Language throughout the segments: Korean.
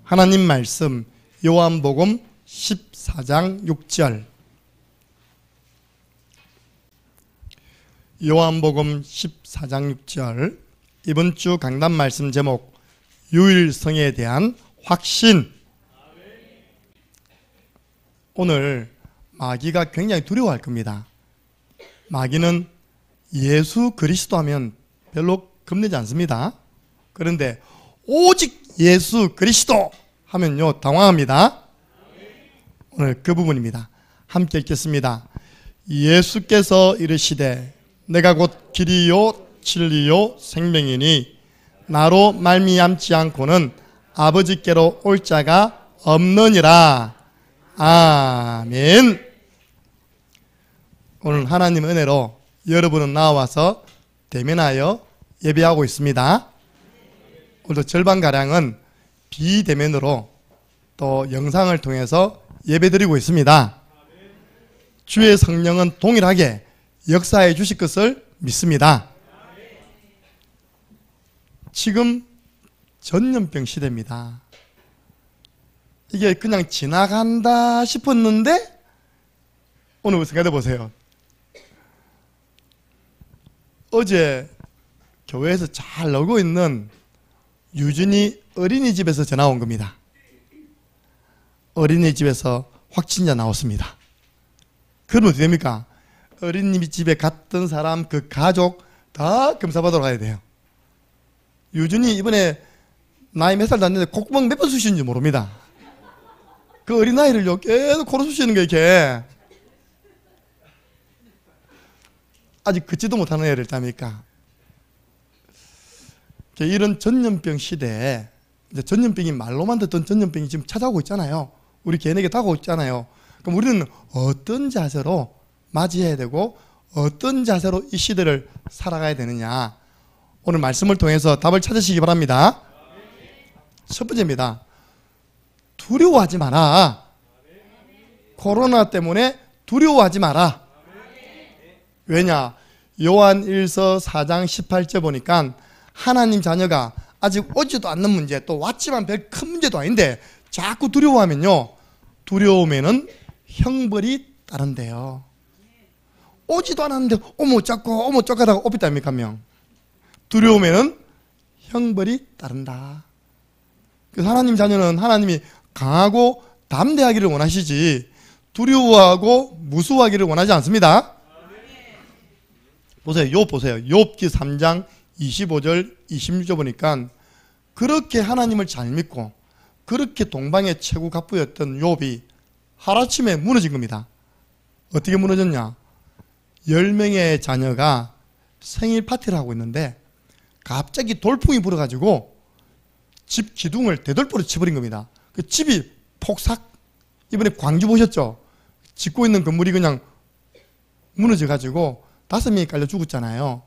하나님 말씀 요한복음 14장 6절. 요한복음 14장 6절. 이번 주 강단 말씀 제목 유일성에 대한 확신. 오늘 마귀가 굉장히 두려워할 겁니다. 마귀는 예수 그리스도 하면 별로 겁내지 않습니다. 그런데 오직 예수 그리스도 하면요 당황합니다. 오늘 그 부분입니다. 함께 읽겠습니다. 예수께서 이르시되 내가 곧 길이요 진리요 생명이니 나로 말미암지 않고는 아버지께로 올 자가 없느니라. 아멘. 오늘 하나님 은혜로 여러분은 나와서 대면하여 예배하고 있습니다. 오늘도 절반가량은 비대면으로 또 영상을 통해서 예배드리고 있습니다. 주의 성령은 동일하게 역사해 주실 것을 믿습니다. 지금 전염병 시대입니다. 이게 그냥 지나간다 싶었는데 오늘 생각해 보세요. 어제 교회에서 잘 놀고 있는 유진이 어린이집에서 전화 온 겁니다. 어린이집에서 확진자 나왔습니다. 그러면 어떻게 됩니까? 어린이집에 갔던 사람 그 가족 다 검사받으러 가야 돼요. 유진이 이번에 나이 몇 살도 안 됐는데 콧구멍 몇 번 쑤시는지 모릅니다. 그 어린아이를요 계속 코로 쑤시는 게 이렇게 아직 걷지도 못하는 애를 있답니까? 이런 전염병 시대에 이제 전염병이 말로만 듣던 전염병이 지금 찾아오고 있잖아요. 우리 개인에게 다가오고 있잖아요. 그럼 우리는 어떤 자세로 맞이해야 되고 어떤 자세로 이 시대를 살아가야 되느냐, 오늘 말씀을 통해서 답을 찾으시기 바랍니다. 첫 번째입니다. 두려워하지 마라. 코로나 때문에 두려워하지 마라. 왜냐? 요한 1서 4장 18절 보니까 하나님 자녀가 아직 오지도 않는 문제, 또 왔지만 별 큰 문제도 아닌데 자꾸 두려워하면요, 두려움에는 형벌이 따른대요. 오지도 않았는데 어머 어쩌고 어머 어쩌고 하다가 오빛답니까? 명 두려움에는 형벌이 따른다. 그래서 하나님 자녀는 하나님이 강하고 담대하기를 원하시지 두려워하고 무서워하기를 원하지 않습니다. 보세요. 욥 보세요. 욥기 3장 25절 26절 보니까 그렇게 하나님을 잘 믿고 그렇게 동방의 최고 갑부였던 욥이 하루아침에 무너진 겁니다. 어떻게 무너졌냐? 10명의 자녀가 생일 파티를 하고 있는데 갑자기 돌풍이 불어가지고 집 기둥을 대돌보로 쳐버린 겁니다. 그 집이 폭삭, 이번에 광주 보셨죠? 짓고 있는 건물이 그냥 무너져가지고 5명이 깔려 죽었잖아요.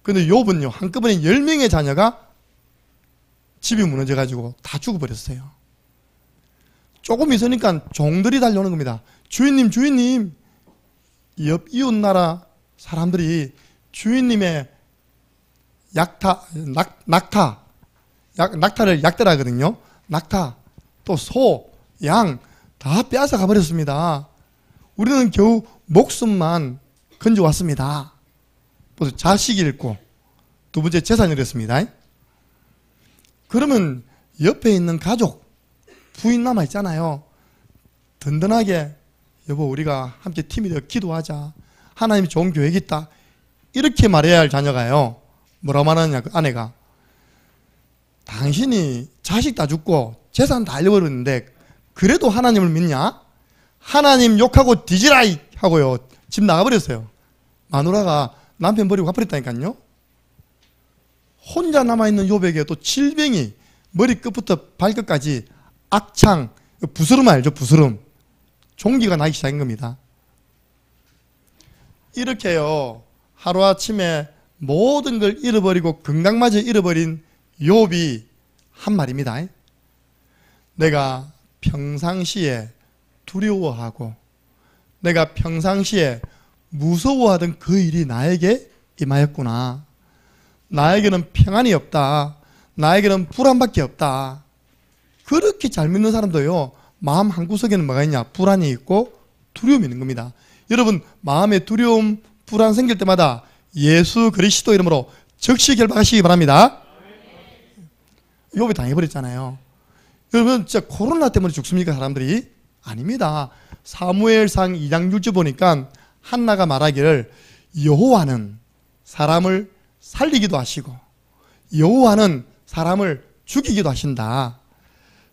근데 욥은요 한꺼번에 10명의 자녀가 집이 무너져가지고 다 죽어버렸어요. 조금 있으니까 종들이 달려오는 겁니다. 주인님 주인님, 옆 이웃 나라 사람들이 주인님의 낙타를 약탈 하거든요. 낙타, 또 소, 양 다 빼앗아 가버렸습니다. 우리는 겨우 목숨만 건져왔습니다. 자식이 잃고 두 번째 재산이 잃었습니다. 그러면 옆에 있는 가족, 부인 남아있잖아요. 든든하게 여보 우리가 함께 팀이 되어 기도하자, 하나님이 좋은 계획이 있다, 이렇게 말해야 할 자녀가요 뭐라고 말하느냐, 그 아내가 당신이 자식 다 죽고 재산 다 잃어버렸는데 그래도 하나님을 믿냐? 하나님 욕하고 뒤지라이 하고요 집 나가버렸어요. 마누라가 남편 버리고 가버렸다니까요. 혼자 남아있는 욥에게 또 질병이 머리끝부터 발끝까지 악창, 부스럼 알죠? 부스럼, 종기가 나기 시작한 겁니다. 이렇게요 하루아침에 모든 걸 잃어버리고 건강마저 잃어버린 욥이 한 말입니다. 내가 평상시에 두려워하고 내가 평상시에 무서워하던 그 일이 나에게 임하였구나. 나에게는 평안이 없다. 나에게는 불안밖에 없다. 그렇게 잘 믿는 사람도요, 마음 한구석에는 뭐가 있냐? 불안이 있고 두려움이 있는 겁니다. 여러분, 마음에 두려움, 불안 생길 때마다 예수 그리스도 이름으로 즉시 결박하시기 바랍니다. 욥이 당해버렸잖아요. 여러분, 진짜 코로나 때문에 죽습니까, 사람들이? 아닙니다. 사무엘상 2장 6절 보니까 한나가 말하기를 여호와는 사람을 살리기도 하시고 여호와는 사람을 죽이기도 하신다.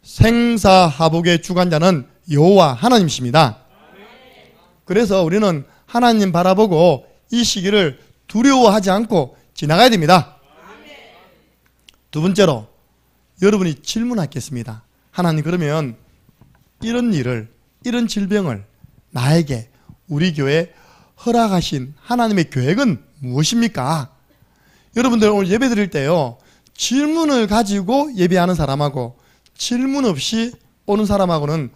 생사하복의 주관자는 여호와 하나님이십니다. 그래서 우리는 하나님 바라보고 이 시기를 두려워하지 않고 지나가야 됩니다. 두 번째로 여러분이 질문하겠습니다. 하나님, 그러면 이런 일을, 이런 질병을 나에게, 우리 교회에 허락하신 하나님의 계획은 무엇입니까? 여러분들 오늘 예배 드릴 때요, 질문을 가지고 예배하는 사람하고 질문 없이 오는 사람하고는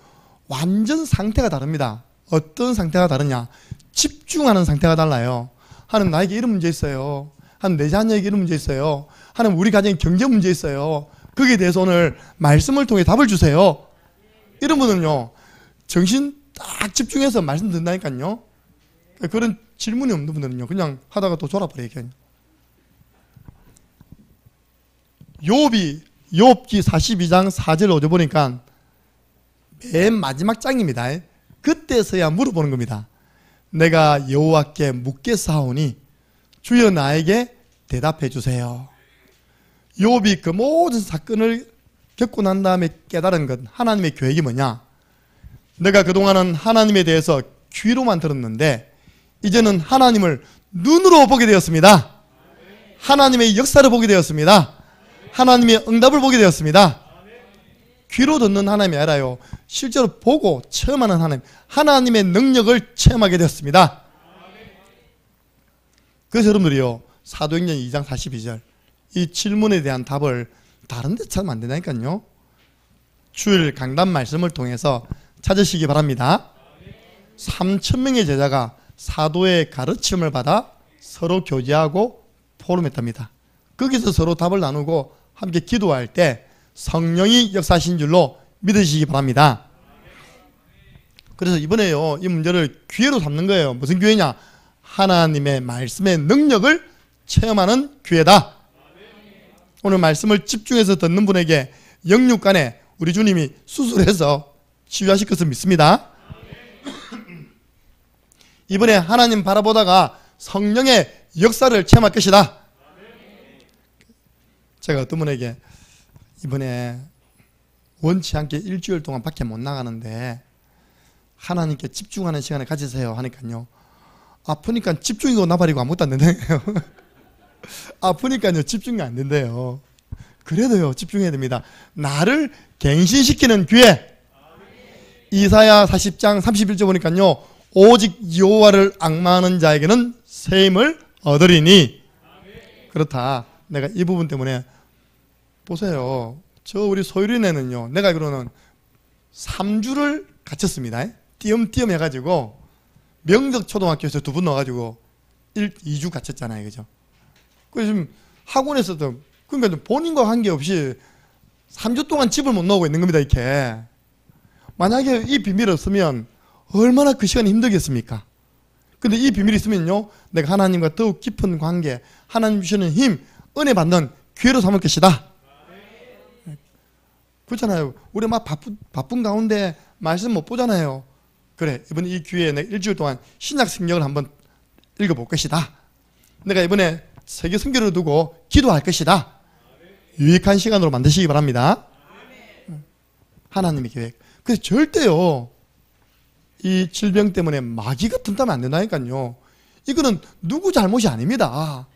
완전 상태가 다릅니다. 어떤 상태가 다르냐? 집중하는 상태가 달라요. 하나님, 나에게 이런 문제 있어요. 하나님, 내 자녀에게 이런 문제 있어요. 하나님, 우리 가정에 경제 문제 있어요. 거기에 대해서 오늘 말씀을 통해 답을 주세요. 이런 분은요, 정신 딱 집중해서 말씀 듣는다니까요. 그런 질문이 없는 분들은요, 그냥 하다가 또 졸아버려요. 욥기 42장 4절 5절 보니까 맨 마지막 장입니다. 그때서야 물어보는 겁니다. 내가 여호와께 묻겠사오니 주여 나에게 대답해 주세요. 욥이 그 모든 사건을 겪고 난 다음에 깨달은 것, 하나님의 계획이 뭐냐? 내가 그동안은 하나님에 대해서 귀로만 들었는데 이제는 하나님을 눈으로 보게 되었습니다. 하나님의 역사를 보게 되었습니다. 하나님의 응답을 보게 되었습니다. 귀로 듣는 하나님이 아니라요, 실제로 보고 체험하는 하나님, 하나님의 능력을 체험하게 되었습니다. 그래서 여러분들이요, 사도행전 2장 42절 이 질문에 대한 답을 다른 데 찾으면 안 된다니까요. 주일 강단 말씀을 통해서 찾으시기 바랍니다. 3,000명의 제자가 사도의 가르침을 받아 서로 교제하고 포럼했답니다. 거기서 서로 답을 나누고 함께 기도할 때 성령이 역사하신 줄로 믿으시기 바랍니다. 그래서 이번에요, 이 문제를 기회로 삼는 거예요. 무슨 기회냐? 하나님의 말씀의 능력을 체험하는 기회다. 오늘 말씀을 집중해서 듣는 분에게 영육간에 우리 주님이 수술해서 치유하실 것을 믿습니다. 이번에 하나님 바라보다가 성령의 역사를 체험할 것이다. 제가 어떤 분에게 이번에 원치 않게 일주일 동안 밖에 못 나가는데 하나님께 집중하는 시간을 가지세요 하니까요, 아프니까 집중이고 나발이고 아무것도 안 된다고요. 아프니까요 집중이 안 된대요. 그래도요 집중해야 됩니다. 나를 갱신시키는 기회. 이사야 40장 31절 보니까요, 오직 여호와를 앙망하는 자에게는 새 힘을 얻으리니. 그렇다. 내가 이 부분 때문에 보세요. 저 우리 소율이네는요, 내가 알기로는 3주를 갇혔습니다. 띄엄띄엄 해가지고 명덕 초등학교에서 2분 넣어가지고 2주 갇혔잖아요. 그죠? 그래서 지금 학원에서도, 그러니까 본인과 관계없이 3주 동안 집을 못 나오고 있는 겁니다. 이렇게. 만약에 이 비밀이 없으면 얼마나 그 시간이 힘들겠습니까? 근데 이 비밀이 있으면요, 내가 하나님과 더욱 깊은 관계, 하나님 주시는 힘, 은혜 받는 기회로 삼을 것이다. 그렇잖아요. 우리 막 바쁜 가운데 말씀 못 보잖아요. 그래, 이번에 이 기회에 내가 일주일 동안 신약 성경을 한번 읽어볼 것이다. 내가 이번에 세계 선교를 두고 기도할 것이다. 유익한 시간으로 만드시기 바랍니다. 하나님의 계획. 그래서 절대요, 이 질병 때문에 마귀가 틈타면 안 된다니까요. 이거는 누구 잘못이 아닙니다.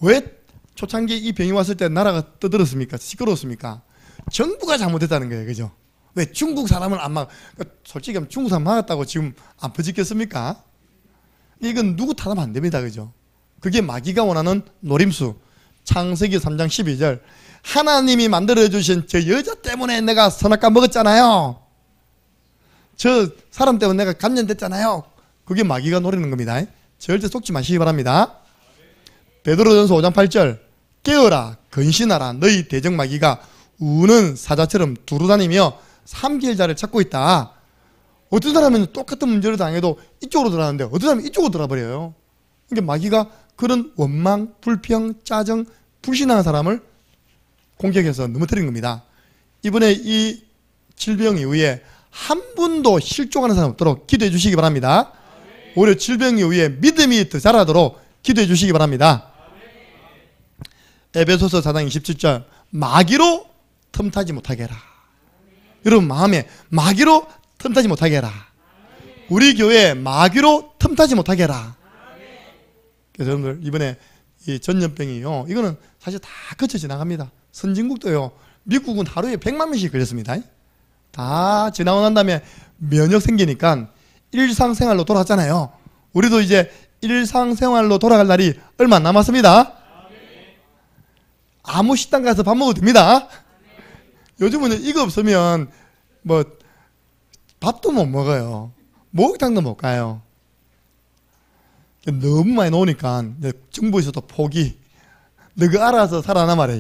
왜 초창기 이 병이 왔을 때 나라가 떠들었습니까? 시끄러웠습니까? 정부가 잘못했다는 거예요. 그죠? 왜 중국 사람을 안 막, 솔직히 중국 사람 막았다고 지금 안 퍼지겠습니까? 이건 누구 탓하면 안 됩니다. 그죠? 그게 마귀가 원하는 노림수. 창세기 3장 12절. 하나님이 만들어주신 저 여자 때문에 내가 선악과 먹었잖아요. 저 사람 때문에 내가 감염됐잖아요. 그게 마귀가 노리는 겁니다. 절대 속지 마시기 바랍니다. 베드로전서 5장 8절. 깨어라, 근신하라. 너희 대적 마귀가 우는 사자처럼 두루다니며 삼킬자를 찾고 있다. 어떤 사람은 똑같은 문제를 당해도 이쪽으로 들어가는데 어떤 사람은 이쪽으로 들어버려요. 그러니까 마귀가 그런 원망, 불평, 짜증, 불신하는 사람을 공격해서 넘어뜨린 겁니다. 이번에 이 질병 이후에 한 분도 실종하는 사람 없도록 기도해 주시기 바랍니다. 오히려 질병 이후에 믿음이 더 자라도록 기도해 주시기 바랍니다. 에베소서 4장 27절 마귀로 틈타지 못하게 해라. 여러분 마음에 마귀로 틈타지 못하게 해라. 우리 교회에 마귀로 틈타지 못하게 해라. 그래서 여러분들 이번에 이 전염병이요, 이거는 사실 다 거쳐 지나갑니다. 선진국도요, 미국은 하루에 100만 명씩 걸렸습니다. 다 지나고 난 다음에 면역 생기니까 일상생활로 돌아갔잖아요. 우리도 이제 일상생활로 돌아갈 날이 얼마 안 남았습니다. 아무 식당 가서 밥 먹어도 됩니다. 요즘은 이거 없으면 뭐 밥도 못 먹어요. 목욕탕도 못 가요. 너무 많이 나오니까 정부에서도 포기. 너가 알아서 살아남아라.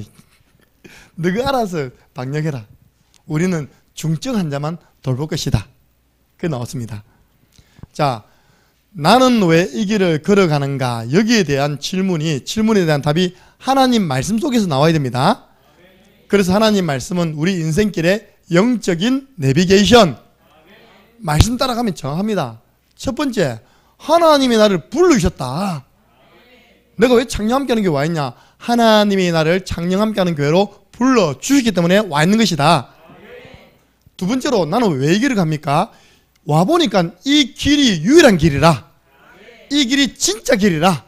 너가 알아서 방역해라. 우리는 중증 환자만 돌볼 것이다. 그게 나왔습니다. 자, 나는 왜 이 길을 걸어가는가? 여기에 대한 질문에 대한 답이 하나님 말씀 속에서 나와야 됩니다. 그래서 하나님 말씀은 우리 인생길의 영적인 내비게이션. 말씀 따라가면 정합니다. 첫 번째, 하나님이 나를 부르셨다. 내가 왜 창녕 함께하는 교회 와 있냐? 하나님이 나를 창녕 함께하는 교회로 불러주시기 때문에 와 있는 것이다. 두 번째로, 나는 왜 이 길을 갑니까? 와보니까 이 길이 유일한 길이라. 이 길이 진짜 길이라.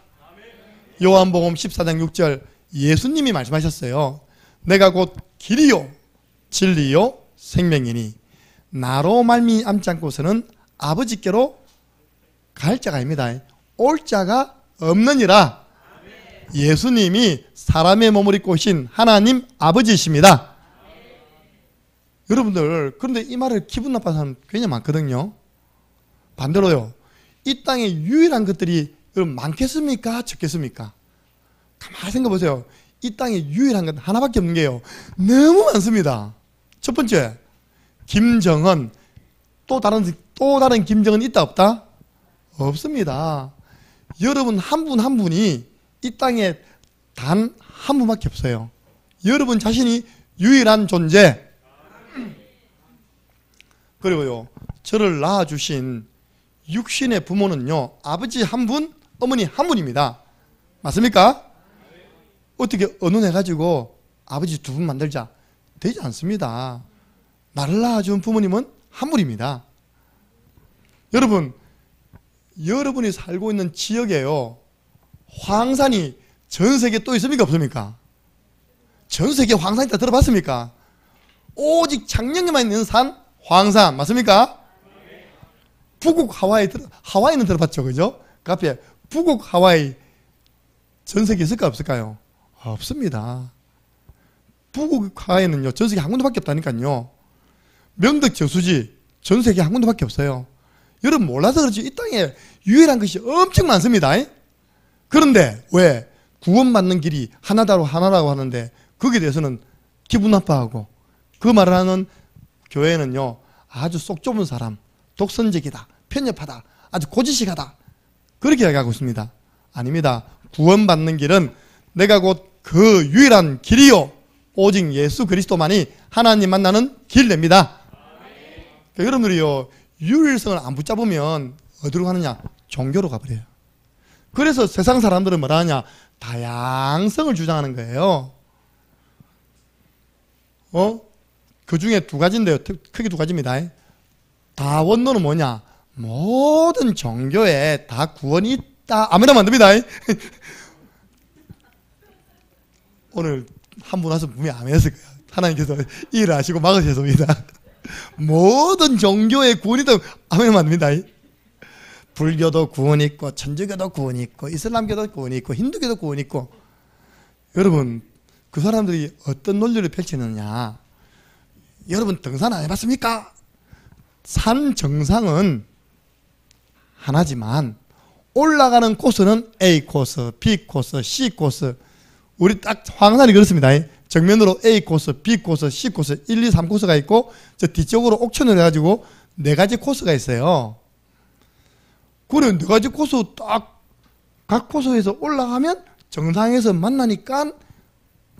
요한복음 14장 6절 예수님이 말씀하셨어요. 내가 곧 길이요 진리요 생명이니 나로 말미암지 않고서는 아버지께로 갈 자가 아닙니다. 올 자가 없느니라. 예수님이 사람의 몸을 입고 오신 하나님 아버지이십니다. 여러분들, 그런데 이 말을 기분 나빠하는 사람 굉장히 많거든요. 반대로요, 이 땅에 유일한 것들이 많겠습니까? 적겠습니까? 가만히 생각해 보세요. 이 땅에 유일한 건 하나밖에 없는 게요, 너무 많습니다. 첫 번째, 김정은. 또 다른 김정은 있다 없다? 없습니다. 여러분 한 분 한 분이 이 땅에 단 한 분밖에 없어요. 여러분 자신이 유일한 존재. 그리고요, 저를 낳아주신 육신의 부모는요, 아버지 한 분, 어머니 한 분입니다. 맞습니까? 어떻게 언론해가지고 아버지 두 분 만들자, 되지 않습니다. 나를 낳아준 부모님은 한 분입니다. 여러분, 여러분이 살고 있는 지역에요, 황산이 전 세계에 또 있습니까? 없습니까? 전 세계에 황산이 다 들어봤습니까? 오직 창녕에만 있는 산, 황산. 맞습니까? 북극 하와이는 들어봤죠, 그죠? 그 앞에 북극 하와이 전 세계에 있을까 없을까요? 없습니다. 북극 하와이는요, 전 세계 한 군데밖에 없다니까요. 명덕 저수지 전 세계 한 군데밖에 없어요. 여러분 몰라서 그렇지 이 땅에 유일한 것이 엄청 많습니다. 그런데 왜 구원받는 길이 하나라고 하는데 거기에 대해서는 기분 나빠하고, 그 말을 하는 교회는요, 아주 속 좁은 사람, 독선적이다, 편협하다, 아주 고지식하다, 그렇게 이야기하고 있습니다. 아닙니다. 구원받는 길은 내가 곧 그 유일한 길이요 오직 예수 그리스도만이 하나님 만나는 길입니다. 그러니까 여러분들이요, 유일성을 안 붙잡으면 어디로 가느냐? 종교로 가버려요. 그래서 세상 사람들은 뭐라 하냐? 다양성을 주장하는 거예요. 그 중에 두 가지인데요. 크게 두 가지입니다. 다 원론은 뭐냐? 모든 종교에 다 구원이 있다. 아무나 만듭니다. 오늘 한 분 와서 분명히 아멘했을 거예요. 하나님께서 일을 하시고 막으셨습니다. 모든 종교에 구원이 있다고 아멘 만듭니다. 불교도 구원이 있고, 천주교도 구원이 있고, 이슬람교도 구원이 있고, 힌두교도 구원이 있고. 여러분, 그 사람들이 어떤 논리를 펼치느냐? 여러분 등산 안 해봤습니까? 산 정상은 하나지만 올라가는 코스는 A 코스, B 코스, C 코스. 우리 딱 황산이 그렇습니다. 정면으로 A 코스, B 코스, C 코스, 1, 2, 3 코스가 있고 저 뒤쪽으로 옥천을 해가지고 4가지 코스가 있어요. 그래 4가지 코스 딱 각 코스에서 올라가면 정상에서 만나니까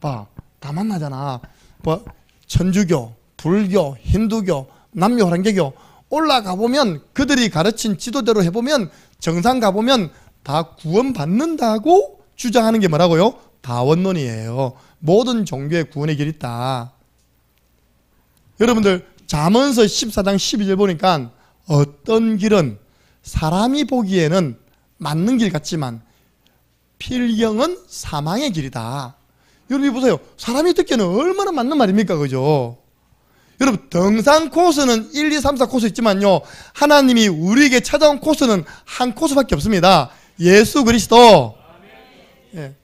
봐, 다 만나잖아. 뭐 천주교, 불교, 힌두교, 남녀호랑개교 올라가 보면 그들이 가르친 지도대로 해보면 정상 가보면 다 구원받는다고 주장하는 게 뭐라고요? 다원론이에요. 모든 종교의 구원의 길이 있다. 여러분들 잠언서 14장 12절 보니까 어떤 길은 사람이 보기에는 맞는 길 같지만 필경은 사망의 길이다. 여러분 보세요. 사람이 듣기에는 얼마나 맞는 말입니까? 그죠? 여러분 등산 코스는 1, 2, 3, 4 코스 있지만요 하나님이 우리에게 찾아온 코스는 한 코스밖에 없습니다. 예수 그리스도. 예.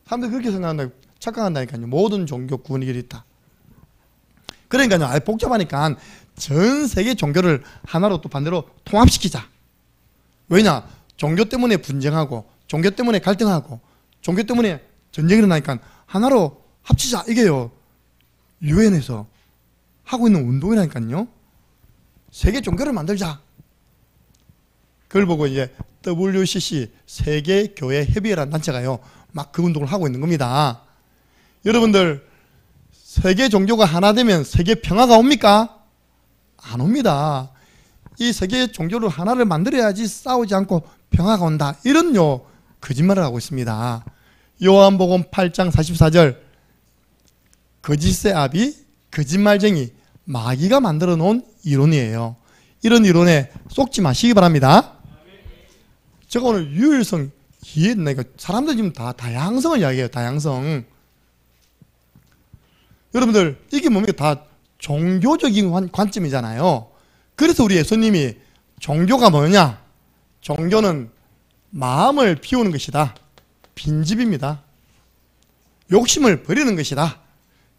사람들이 그렇게 생각한다. 착각한다니까요. 모든 종교 구원의 길이 있다. 그러니까요 아예 복잡하니까 전 세계 종교를 하나로 또 반대로 통합시키자. 왜냐? 종교 때문에 분쟁하고 종교 때문에 갈등하고 종교 때문에 전쟁이 일어나니까 하나로 합치자. 이게요 유엔에서 하고 있는 운동이라니까요. 세계 종교를 만들자. 그걸 보고 이제 WCC 세계교회협의회라는 단체가요 막 그 운동을 하고 있는 겁니다. 여러분들 세계 종교가 하나 되면 세계 평화가 옵니까? 안 옵니다. 이 세계 종교를 하나를 만들어야지 싸우지 않고 평화가 온다. 이런요 거짓말을 하고 있습니다. 요한복음 8장 44절 거짓의 아비 거짓말쟁이 마귀가 만들어 놓은 이론이에요. 이런 이론에 속지 마시기 바랍니다. 제가 오늘 유일성 이해했나? 사람들 지금 다 다양성을 이야기해요. 다양성. 여러분들 이게 뭡니까? 다 종교적인 관점이잖아요. 그래서 우리 예수님이 종교가 뭐냐? 종교는 마음을 비우는 것이다. 빈집입니다. 욕심을 버리는 것이다.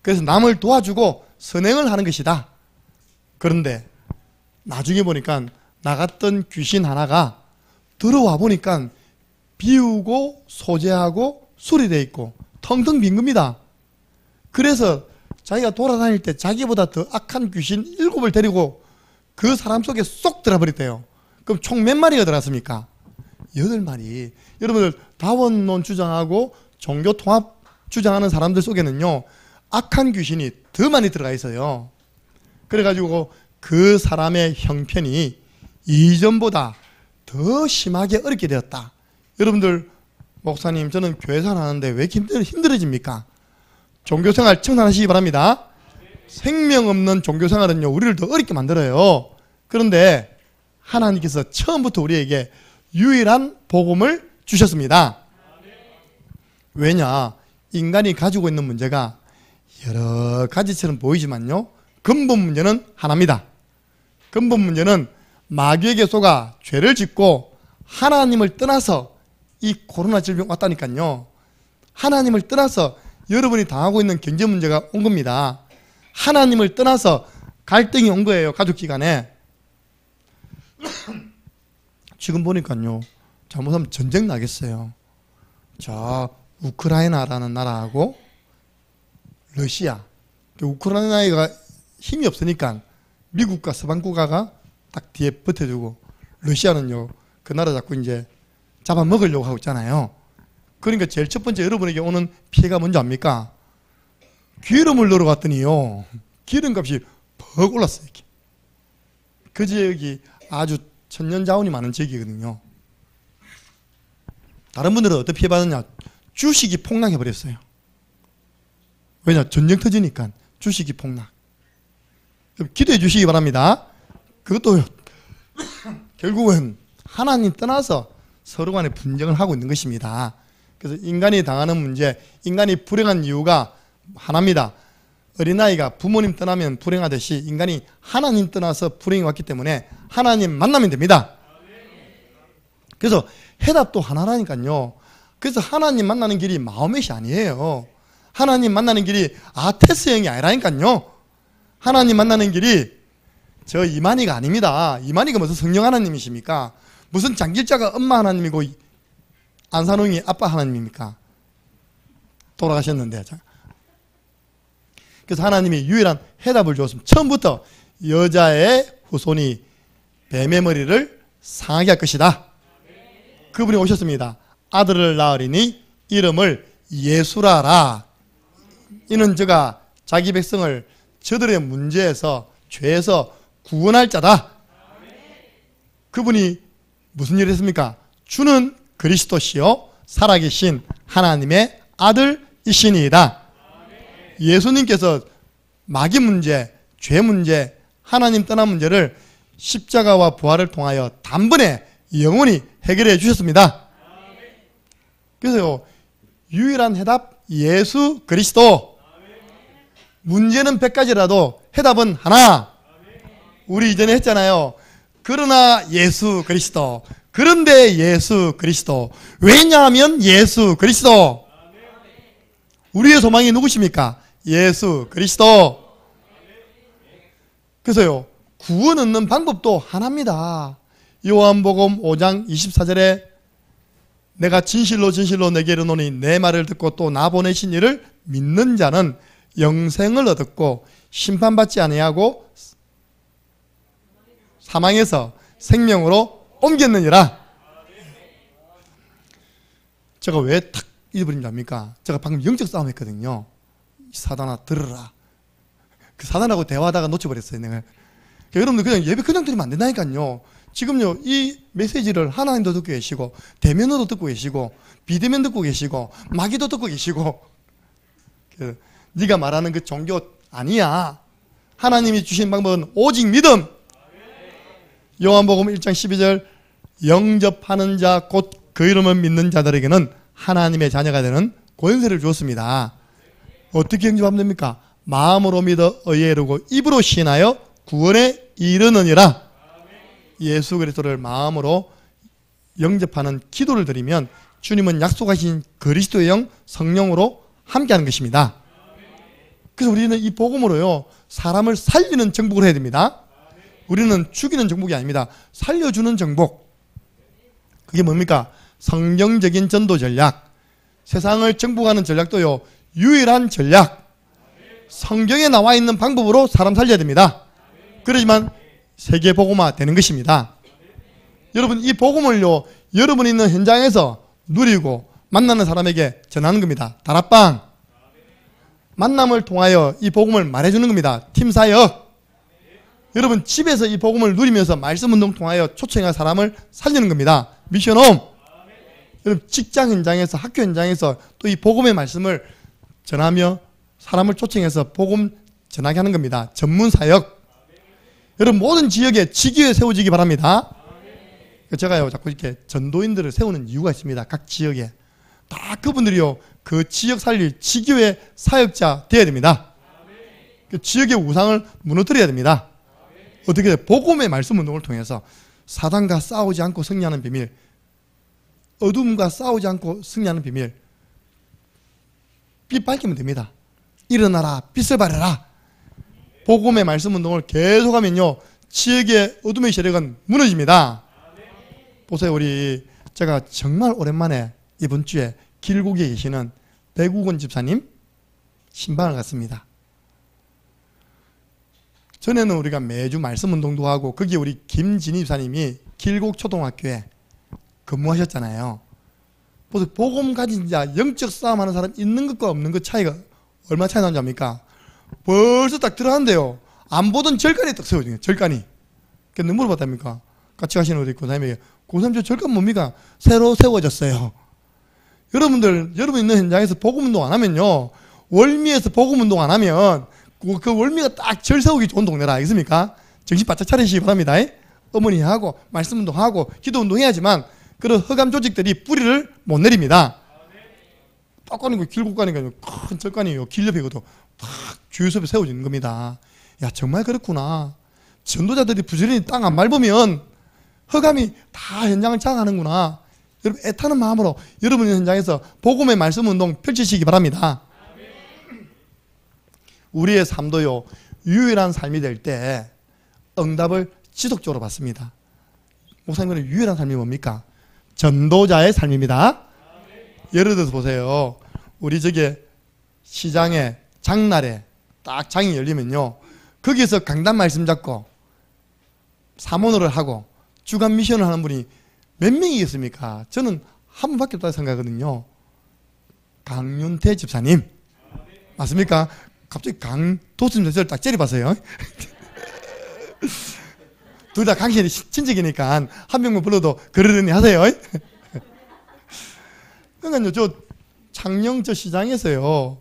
그래서 남을 도와주고 선행을 하는 것이다. 그런데 나중에 보니까 나갔던 귀신 하나가 들어와 보니까 비우고 소재하고 수리되어 있고 텅텅 빈 겁니다. 그래서 자기가 돌아다닐 때 자기보다 더 악한 귀신 7을 데리고 그 사람 속에 쏙 들어버렸대요. 그럼 총 몇 마리가 들어갔습니까? 8마리. 여러분들 다원론 주장하고 종교 통합 주장하는 사람들 속에는요 악한 귀신이 더 많이 들어가 있어요. 그래가지고 그 사람의 형편이 이전보다 더 심하게 어렵게 되었다. 여러분들 목사님 저는 교회생활 하는데 왜 이렇게 힘들어집니까? 종교생활 청산하시기 바랍니다. 생명 없는 종교생활은요 우리를 더 어렵게 만들어요. 그런데 하나님께서 처음부터 우리에게 유일한 복음을 주셨습니다. 왜냐? 인간이 가지고 있는 문제가 여러 가지처럼 보이지만요 근본 문제는 하나입니다. 근본 문제는 마귀에게 속아 죄를 짓고 하나님을 떠나서 이 코로나 질병 왔다니까요. 하나님을 떠나서 여러분이 당하고 있는 경제 문제가 온 겁니다. 하나님을 떠나서 갈등이 온 거예요. 가족기간에. 지금 보니까요 잘못하면 전쟁 나겠어요. 자 우크라이나라는 나라하고 러시아. 우크라이나가 힘이 없으니까 미국과 서방 국가가 딱 뒤에 버텨주고 러시아는요 그 나라 자꾸 이제 잡아먹으려고 하고 있잖아요. 그러니까 제일 첫 번째 여러분에게 오는 피해가 뭔지 압니까? 기름을 넣으러 갔더니요 기름값이 퍽 올랐어요. 이렇게. 그 지역이 아주 천년자원이 많은 지역이거든요. 다른 분들은 어떻게 피해받았냐? 주식이 폭락해버렸어요. 왜냐? 전쟁 터지니까 주식이 폭락. 기도해 주시기 바랍니다. 그것도 결국은 하나님 떠나서 서로 간에 분쟁을 하고 있는 것입니다. 그래서 인간이 당하는 문제, 인간이 불행한 이유가 하나입니다. 어린아이가 부모님 떠나면 불행하듯이 인간이 하나님 떠나서 불행이 왔기 때문에 하나님 만나면 됩니다. 그래서 해답도 하나라니까요. 그래서 하나님 만나는 길이 마호멧이 아니에요. 하나님 만나는 길이 아테스형이 아니라니까요. 하나님 만나는 길이 저 이만희가 아닙니다. 이만희가 무슨 성령 하나님이십니까? 무슨 장길자가 엄마 하나님이고 안산홍이 아빠 하나님입니까? 돌아가셨는데 그래서 하나님이 유일한 해답을 주었습니다. 처음부터 여자의 후손이 뱀의 머리를 상하게 할 것이다. 그분이 오셨습니다. 아들을 낳으리니 이름을 예수라라. 이는 저가 자기 백성을 저들의 문제에서 죄에서 구원할 자다. 그분이 무슨 일을 했습니까? 주는 그리스도시요 살아계신 하나님의 아들이시니이다. 예수님께서 마귀 문제, 죄 문제, 하나님 떠난 문제를 십자가와 부활을 통하여 단번에 영원히 해결해 주셨습니다. 그래서요, 유일한 해답 예수 그리스도. 문제는 100가지라도 해답은 하나. 우리 이전에 했잖아요. 그러나 예수 그리스도. 그런데 예수 그리스도. 왜냐하면 예수 그리스도. 우리의 소망이 누구십니까? 예수 그리스도. 그래서요, 구원 얻는 방법도 하나입니다. 요한복음 5장 24절에 내가 진실로 진실로 내게 이르노니 내 말을 듣고 또 나 보내신 이를 믿는 자는 영생을 얻었고 심판받지 아니하고 사망에서 생명으로 옮겼느니라. 제가 왜 탁 잊어버린 줄 압니까? 제가 방금 영적 싸움 했거든요. 사단아 들으라. 그 사단하고 대화하다가 놓쳐버렸어요. 내가. 여러분들 그냥 예배 그냥 드리면 안 된다니까요. 지금요 이 메시지를 하나님도 듣고 계시고 대면으로 듣고 계시고 비대면 듣고 계시고 마귀도 듣고 계시고 네가 말하는 그 종교 아니야. 하나님이 주신 방법은 오직 믿음. 요한복음 1장 12절 영접하는 자 곧 그 이름을 믿는 자들에게는 하나님의 자녀가 되는 권세를 주었습니다. 어떻게 영접하면 됩니까? 마음으로 믿어 의에 이르고 입으로 시인하여 구원에 이르느니라. 예수 그리스도를 마음으로 영접하는 기도를 드리면 주님은 약속하신 그리스도의 영 성령으로 함께하는 것입니다. 그래서 우리는 이 복음으로요 사람을 살리는 정복을 해야 됩니다. 우리는 죽이는 정복이 아닙니다. 살려주는 정복. 그게 뭡니까? 성경적인 전도 전략. 세상을 정복하는 전략도요 유일한 전략. 성경에 나와 있는 방법으로 사람 살려야 됩니다. 그러지만 세계 복음화 되는 것입니다. 여러분 이 복음을요 여러분이 있는 현장에서 누리고 만나는 사람에게 전하는 겁니다. 다락방 만남을 통하여 이 복음을 말해주는 겁니다. 팀사역. 여러분 집에서 이 복음을 누리면서 말씀운동 통하여 초청한 사람을 살리는 겁니다. 미션홈. 여러분 직장 현장에서 학교 현장에서 또 이 복음의 말씀을 전하며 사람을 초청해서 복음 전하게 하는 겁니다. 전문사역. 여러분 모든 지역에 지교회 세워지기 바랍니다. 제가요 자꾸 이렇게 전도인들을 세우는 이유가 있습니다. 각 지역에 다 그분들이요 그 지역 살릴 지교회 사역자 되어야 됩니다. 그 지역의 우상을 무너뜨려야 됩니다. 어떻게 복음의 말씀 운동을 통해서 사단과 싸우지 않고 승리하는 비밀, 어둠과 싸우지 않고 승리하는 비밀, 빛 밝히면 됩니다. 일어나라, 빛을 발해라. 복음의 말씀 운동을 계속하면요 지역의 어둠의 세력은 무너집니다. 보세요. 제가 정말 오랜만에 이번 주에 길곡에 계시는 백우건 집사님 신방을 갔습니다. 전에는 우리가 매주 말씀 운동도 하고 거기에 우리 김진희 집사님이 길곡 초등학교에 근무하셨잖아요. 보세요. 복음 가진 자, 영적 싸움하는 사람 있는 것과 없는 것 차이가 얼마나 차이 나는지 압니까? 벌써 딱 들어가는데요 안 보던 절간이 딱 세워지네요. 절간이. 그래서 물어봤답니까? 같이 가시는 우리 고사님에게 고사님 저 절간 뭡니까? 새로 세워졌어요. 여러분 있는 현장에서 복음 운동 안 하면요 월미에서 복음 운동 안 하면 그 월미가 딱 절 세우기 좋은 동네라. 알겠습니까? 정신 바짝 차리시기 바랍니다. 어머니하고 말씀 운동하고 기도 운동 해야지만 그런 허감 조직들이 뿌리를 못 내립니다. 딱 가는 거 길고 가니까 큰 절간이에요. 길 옆에 이것도 딱 주요 섭에 세워지는 겁니다. 야 정말 그렇구나. 전도자들이 부지런히 땅 안 밟으면 허감이 다 현장을 장악하는구나. 여러분 애타는 마음으로 여러분의 현장에서 복음의 말씀 운동 펼치시기 바랍니다. 우리의 삶도요 유일한 삶이 될 때 응답을 지속적으로 받습니다. 목사님은 유일한 삶이 뭡니까? 전도자의 삶입니다. 예를 들어서 보세요. 우리 저게 시장에 장날에 딱 장이 열리면요, 거기에서 강단 말씀 잡고 사모노를 하고 주간 미션을 하는 분이 몇 명이겠습니까? 저는 한 분밖에 없다고 생각하거든요. 강윤태 집사님 맞습니까? 갑자기 강도수님을 딱 째려봤어요. 둘 다 강신이 친척이니까 한 명만 불러도 그러려니 하세요. 그러니까요, 저 창녕 저 시장에서요,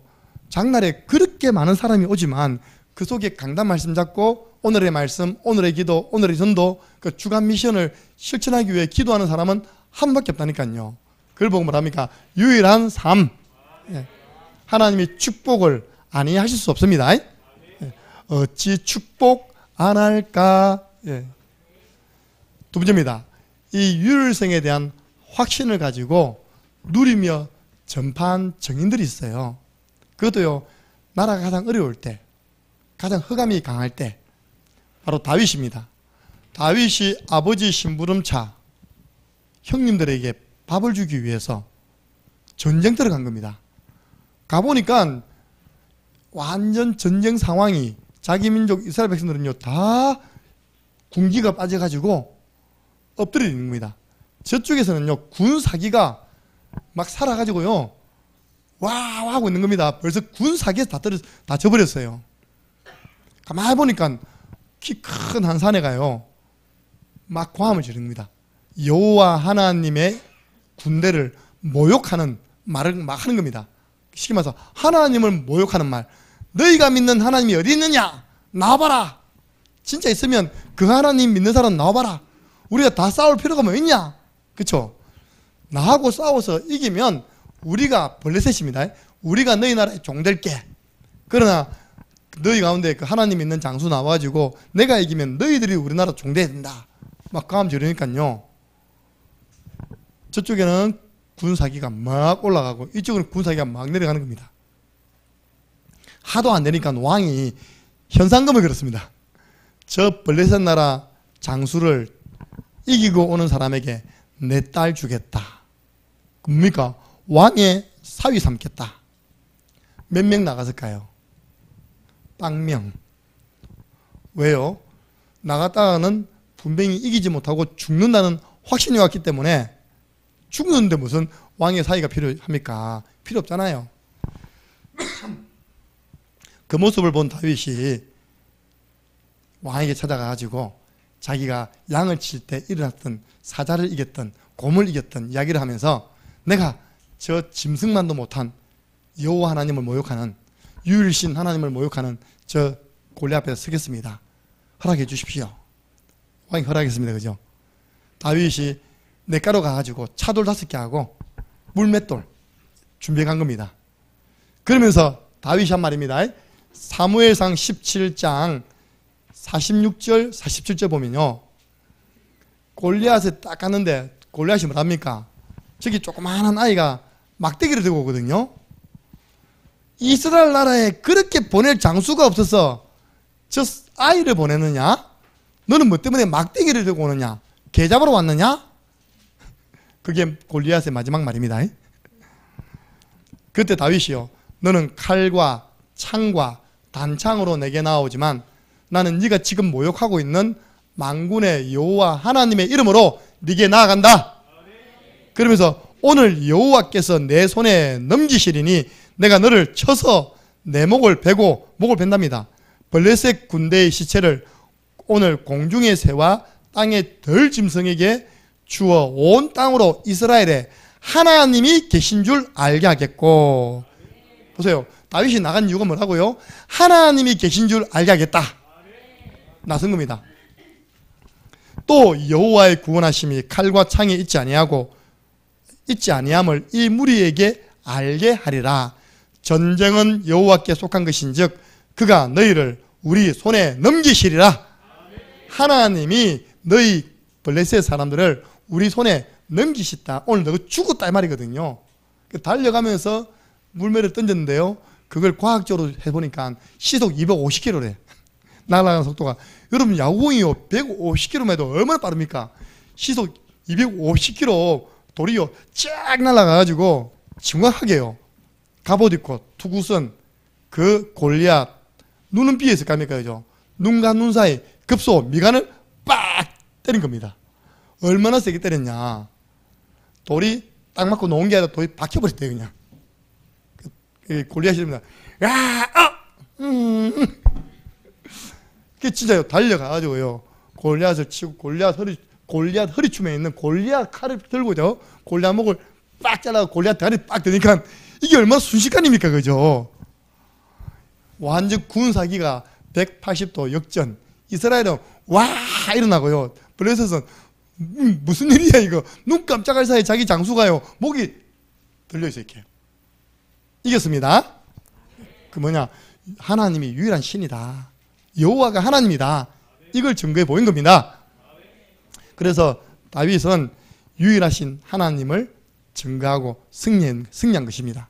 장날에 그렇게 많은 사람이 오지만 그 속에 강단 말씀 잡고 오늘의 말씀, 오늘의 기도, 오늘의 전도, 그 주간 미션을 실천하기 위해 기도하는 사람은 한 분밖에 없다니까요. 그걸 보고 뭐랍니까? 유일한 삶. 하나님이 축복을 아니하실 수 없습니다. 어찌 축복 안 할까? 두 번째입니다. 이 유일성에 대한 확신을 가지고 누리며 전파한 증인들이 있어요. 그것도요, 나라가 가장 어려울 때, 가장 흑암이 강할 때, 바로 다윗입니다. 다윗이 아버지 심부름차 형님들에게 밥을 주기 위해서 전쟁터를 간 겁니다. 가보니까 완전 전쟁 상황이, 자기 민족 이스라엘 백성들은요 다 군기가 빠져가지고 엎드려 있는 겁니다. 저쪽에서는요 군 사기가 막 살아가지고요 와 하고 있는 겁니다. 벌써 군 사기에서 다 져버렸어요. 가만히 보니까 키 큰 한 사내가요 막 고함을 지릅니다. 여호와 하나님의 군대를 모욕하는 말을 막 하는 겁니다. 쉽게 말해서 하나님을 모욕하는 말. 너희가 믿는 하나님이 어디 있느냐? 나와봐라. 진짜 있으면 그 하나님 믿는 사람 나와봐라. 우리가 다 싸울 필요가 뭐 있냐? 그쵸? 나하고 싸워서 이기면 우리가 블레셋입니다. 우리가 너희 나라에 종될게. 그러나 너희 가운데 그 하나님 있는 장수 나와가지고 내가 이기면 너희들이 우리나라 종돼야 된다. 막 가면 저러니까요. 저쪽에는 군사기가 막 올라가고 이쪽은 군사기가 막 내려가는 겁니다. 하도 안 되니까 왕이 현상금을 걸었습니다. 저 블레셋 나라 장수를 이기고 오는 사람에게 내 딸 주겠다. 뭡니까? 왕의 사위 삼겠다. 몇 명 나갔을까요? 빵명. 왜요? 나갔다가는 분명히 이기지 못하고 죽는다는 확신이 왔기 때문에, 죽는데 무슨 왕의 사위가 필요합니까? 필요 없잖아요. 그 모습을 본 다윗이 왕에게 찾아가가지고 자기가 양을 칠 때 일어났던 사자를 이겼던, 곰을 이겼던 이야기를 하면서 내가 저 짐승만도 못한 여호와 하나님을 모욕하는, 유일신 하나님을 모욕하는 저 골리앗 앞에 서겠습니다. 허락해 주십시오. 왕이 허락했습니다. 그죠? 다윗이 냇가로 가가지고 차돌 5개 하고 물맷돌 준비해 간 겁니다. 그러면서 다윗이 한 말입니다. 사무엘상 17장 46절 47절 보면요, 골리앗을 딱 갔는데 골리앗이 뭐랍니까? 저기 조그마한 아이가 막대기를 들고 오거든요. 이스라엘 나라에 그렇게 보낼 장수가 없어서 저 아이를 보내느냐? 너는 뭐 때문에 막대기를 들고 오느냐? 개 잡으러 왔느냐? 그게 골리앗의 마지막 말입니다. 그때 다윗이요, 너는 칼과 창과 단창으로 내게 나오지만 나는 네가 지금 모욕하고 있는 만군의 여호와 하나님의 이름으로 네게 나아간다. 그러면서 오늘 여호와께서 내 손에 넘기시리니 내가 너를 쳐서 내 목을 베고, 목을 벤답니다. 블레셋 군대의 시체를 오늘 공중의 새와 땅의 덜 짐승에게 주어 온 땅으로 이스라엘에 하나님이 계신 줄 알게 하겠고. 보세요, 다윗이 나간 이유가 뭐라고요? 하나님이 계신 줄 알게 하겠다. 나선 겁니다. 또 여호와의 구원하심이 칼과 창에 있지 아니함을 이 무리에게 알게 하리라. 전쟁은 여호와께 속한 것인즉 그가 너희를 우리 손에 넘기시리라. 하나님이 너희 블레셋 사람들을 우리 손에 넘기시다. 오늘 너가 죽었다 이 말이거든요. 달려가면서 물매를 던졌는데요, 그걸 과학적으로 해보니까 시속 250km래. 날아가는 속도가. 여러분, 야구공이요 150km만 해도 얼마나 빠릅니까? 시속 250km 돌이요 쫙 날아가가지고 정확하게요, 갑옷 입고 투구선 그 골리앗 눈은 비어 있을 거 아닙니까? 그죠? 눈과 눈 사이 급소 미간을 빡 때린 겁니다. 얼마나 세게 때렸냐. 돌이 딱 맞고 놓은 게 아니라 돌이 박혀버렸대요, 그냥. 골리앗입니다. 야, 그게 진짜요. 달려가가지고요. 골리앗을 치고 골리앗 허리춤에 있는 골리앗 칼을 들고죠. 골리앗 목을 빡 잘라서 골리앗 다리 빡 드니까 이게 얼마나 순식간입니까, 그죠? 완전 군사기가 180도 역전. 이스라엘은 와 일어나고요. 블레셋은 무슨 일이야 이거. 눈 깜짝할 사이에 자기 장수가요. 목이 들려있어요. 이렇게. 이겼습니다. 그 뭐냐. 하나님이 유일한 신이다. 여호와가 하나님이다. 이걸 증거해 보인 겁니다. 그래서 다윗은 유일하신 하나님을 증거하고 승리한 것입니다.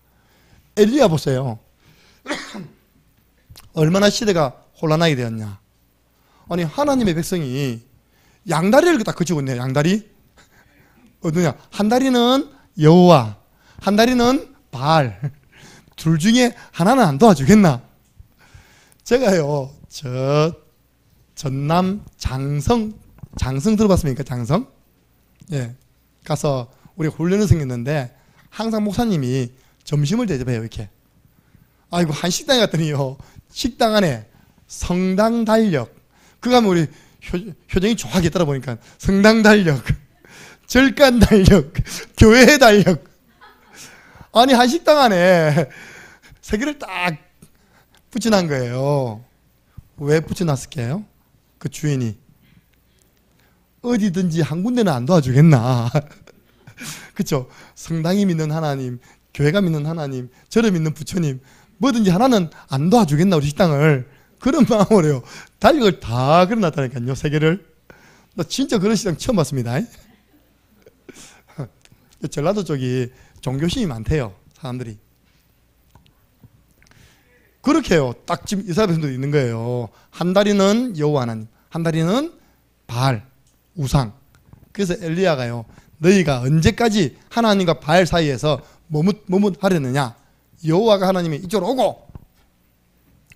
엘리야 보세요. 얼마나 시대가 혼란하게 되었냐. 아니 하나님의 백성이 양다리를 딱 그치고 있네요. 양다리. 어느냐. 한 다리는 여호와, 한 다리는 바알. 둘 중에 하나는 안 도와주겠나. 제가요 전남 장성 들어봤습니까? 장성? 예. 가서 우리 훈련을 생겼는데 항상 목사님이 점심을 대접해요. 이렇게. 아이고 한식당에 갔더니요. 식당 안에 성당 달력. 그거 하면 우리 효정이 좋아하게 따라보니까 성당 달력, 절간 달력, 교회 달력. 아니 한식당 안에 세 개를 딱 붙여놓은 거예요. 왜 붙여놨을까요? 그 주인이 어디든지 한 군데는 안 도와주겠나. 그렇죠? 성당이 믿는 하나님, 교회가 믿는 하나님, 저를 믿는 부처님, 뭐든지 하나는 안 도와주겠나 우리 식당을. 그런 마음으로요. 달력을 다 그려놨다니까요. 세 개를. 나 진짜 그런 식당 처음 봤습니다. 전라도 쪽이 종교심이 많대요. 사람들이. 그렇게 해요. 딱 지금 이스라엘 백성도 있는 거예요. 한 다리는 여호와 하나님, 한 다리는 바알, 우상. 그래서 엘리야가요. 너희가 언제까지 하나님과 바알 사이에서 머뭇하려느냐. 여호와가 하나님이 이쪽으로 오고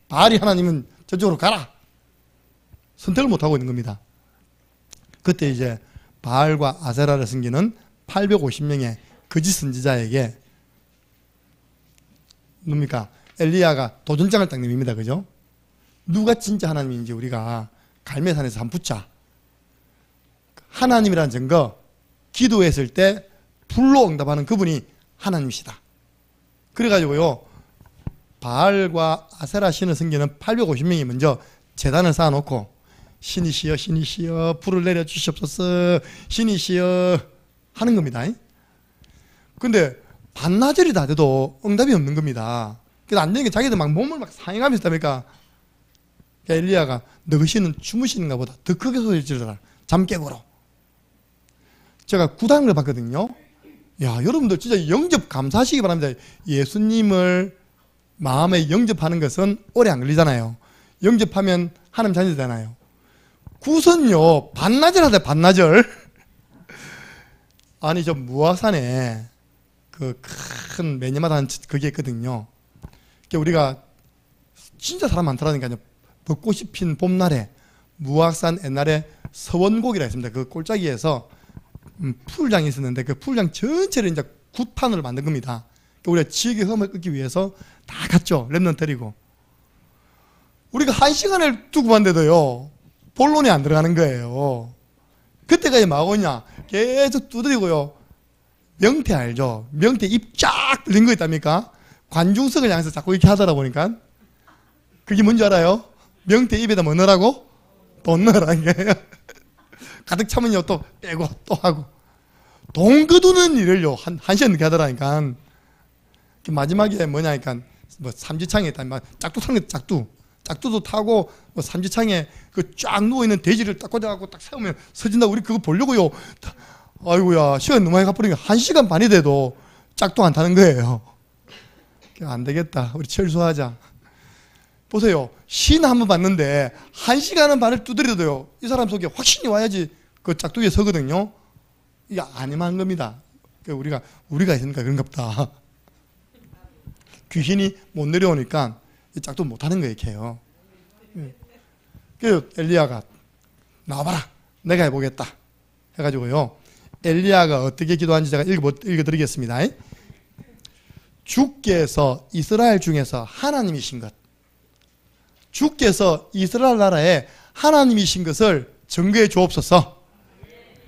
바알이 하나님은 저쪽으로 가라. 선택을 못하고 있는 겁니다. 그때 이제 바알과 아세라를 섬기는 850명의 거짓 선지자에게 뭡니까? 엘리야가 도전장을 딱 내밉니다. 그죠? 누가 진짜 하나님인지 우리가 갈매산에서 한번 붙자. 하나님이라는 증거, 기도했을 때 불로 응답하는 그분이 하나님이시다. 그래가지고요, 바알과 아세라 신을 섬기는 850명이 먼저 제단을 쌓아놓고 신이시여 신이시여 불을 내려주시옵소서 신이시여 하는 겁니다. 근데 반나절이 다 돼도 응답이 없는 겁니다. 그래서 안 되니까 자기들 막 몸을 막 상해가면서 있답니까? 엘리야가 너희 신은 주무시는가 보다 더 크게 소리를 지르라. 잠 깨고로. 제가 구단을 봤거든요. 야, 여러분들 진짜 영접 감사하시기 바랍니다. 예수님을 마음에 영접하는 것은 오래 안 걸리잖아요. 영접하면 하나님 자녀잖아요. 구선요 반나절 하다 반나절. 아니 저 무화산에 그 큰 매년마다 하는 그게 있거든요. 우리가 진짜 사람 많더라니까요. 벚꽃이 핀 봄날에 무화산 옛날에 서원곡이라 했습니다. 그 꼴짜기에서 풀장이 있었는데 그 풀장 전체를 이제 굿판으로 만든 겁니다. 우리가 지역의 험을 끊기 위해서 다 갔죠. 랩런트리고. 우리가 1시간을 두고 봤는데도요. 본론이 안 들어가는 거예요. 그때까지 뭐하고냐. 계속 두드리고요. 명태 알죠? 명태 입 쫙 들린 거 있답니까? 관중석을 향해서 자꾸 이렇게 하더라 보니까. 그게 뭔지 알아요? 명태 입에다 뭐 넣으라고? 돈 넣으라는 거예요. 가득 차면요 또 빼고 또 하고. 돈 거두는 일을요 한 시간 늦게 하더라니까. 마지막에 뭐냐니까 뭐 삼지창에 있다. 짝두 타는 게 짝두도 타고 뭐 삼지창에 그 쫙 누워 있는 돼지를 딱 꽂아갖고 딱 세우면 서진다. 우리 그거 보려고요. 아이고야 시간 너무 많이 가버리니까 1시간 반이 돼도 짝두 안 타는 거예요. 안 되겠다. 우리 철수하자. 보세요. 신 한번 봤는데 1시간은 반을 두드려도요. 이 사람 속에 확신이 와야지 그 짝두기에 서거든요. 이게 아니만 겁니다. 우리가 있으니까 그런가 보다. 귀신이 못 내려오니까 짝두 못 하는 거예요. 이렇게요. 그 엘리야가 나와봐라, 내가 해보겠다 해가지고요, 엘리야가 어떻게 기도하는지 제가 읽어드리겠습니다. 주께서 이스라엘 중에서 하나님이신 것, 주께서 이스라엘 나라에 하나님이신 것을 증거해 주옵소서.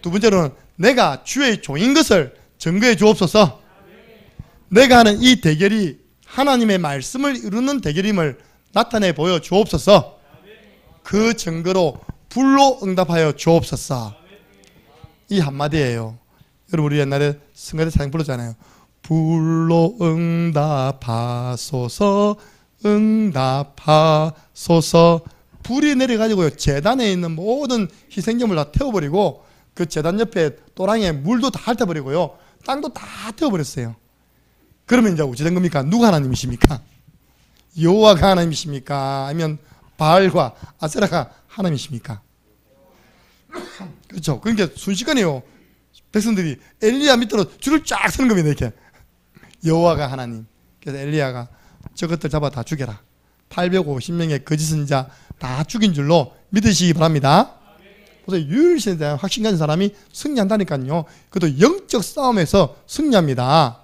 두 번째로는 내가 주의 종인 것을 증거해 주옵소서. 내가 하는 이 대결이 하나님의 말씀을 이루는 대결임을 나타내 보여 주옵소서. 그 증거로 불로 응답하여 주옵소서. 이 한마디예요. 여러분, 우리 옛날에 성가대 찬양 불렀잖아요. 불로 응답하소서, 응답하소서. 불이 내려가지고요, 제단에 있는 모든 희생점을 다 태워버리고, 그 제단 옆에 또랑에 물도 다 핥아버리고요, 땅도 다 태워버렸어요. 그러면 이제 어찌 된 겁니까? 누가 하나님이십니까? 여호와가 하나님이십니까? 아니면 바알과 아세라가 하나님이십니까? 그렇죠. 그러니까 순식간에요, 백성들이 엘리야 밑으로 줄을 쫙 서는 겁니다. 이렇게 여호와가 하나님. 그래서 엘리야가 저것들 잡아 다 죽여라. 850명의 거짓 선지자 다 죽인 줄로 믿으시기 바랍니다. 그래서 유일신에 대한 확신 가진 사람이 승리한다니까요. 그것도 영적 싸움에서 승리합니다.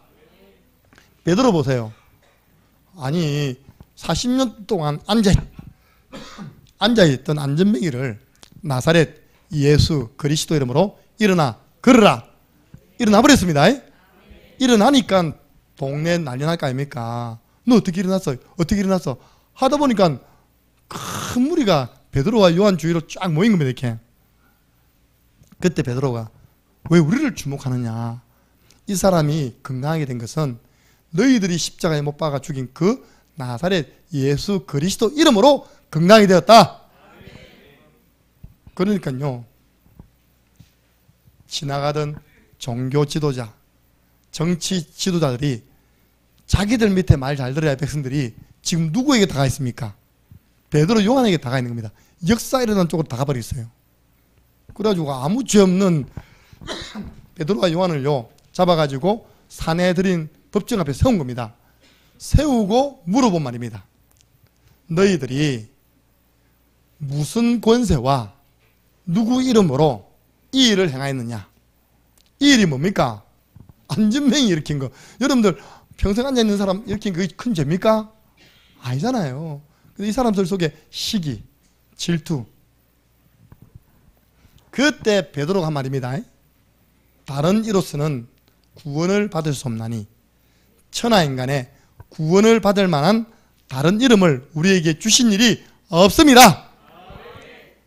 베드로 보세요. 아니 40년 동안 앉아있던 안전뱅이를 나사렛 예수 그리스도 이름으로 일어나 걸으라, 일어나 버렸습니다. 일어나니까 동네 난리 날 거 아닙니까? 너 어떻게 일어났어? 어떻게 일어났어? 하다 보니까 큰 무리가 베드로와 요한 주위로 쫙 모인 겁니다. 이렇게. 그때 베드로가 왜 우리를 주목하느냐? 이 사람이 건강하게 된 것은 너희들이 십자가에 못 박아 죽인 그 나사렛 예수 그리스도 이름으로 건강이 되었다. 그러니까요, 지나가던 종교 지도자, 정치 지도자들이 자기들 밑에 말 잘 들어야 할 백성들이 지금 누구에게 다가 있습니까? 베드로 요한에게 다가 있는 겁니다. 역사 일어난 쪽으로 다가 버렸어요. 그래가지고 아무 죄 없는 베드로와 요한을요 잡아가지고 사내들인 법정 앞에 세운 겁니다. 세우고 물어본 말입니다. 너희들이 무슨 권세와 누구 이름으로 이 일을 행하였느냐? 이 일이 뭡니까? 안전뱅이 일으킨 거. 여러분들 평생 앉아있는 사람 일으킨 그게 큰 죄입니까? 아니잖아요. 근데 이 사람들 속에 시기, 질투. 그때 베드로가 한 말입니다. 다른 이로서는 구원을 받을 수 없나니 천하인간의 구원을 받을 만한 다른 이름을 우리에게 주신 일이 없습니다.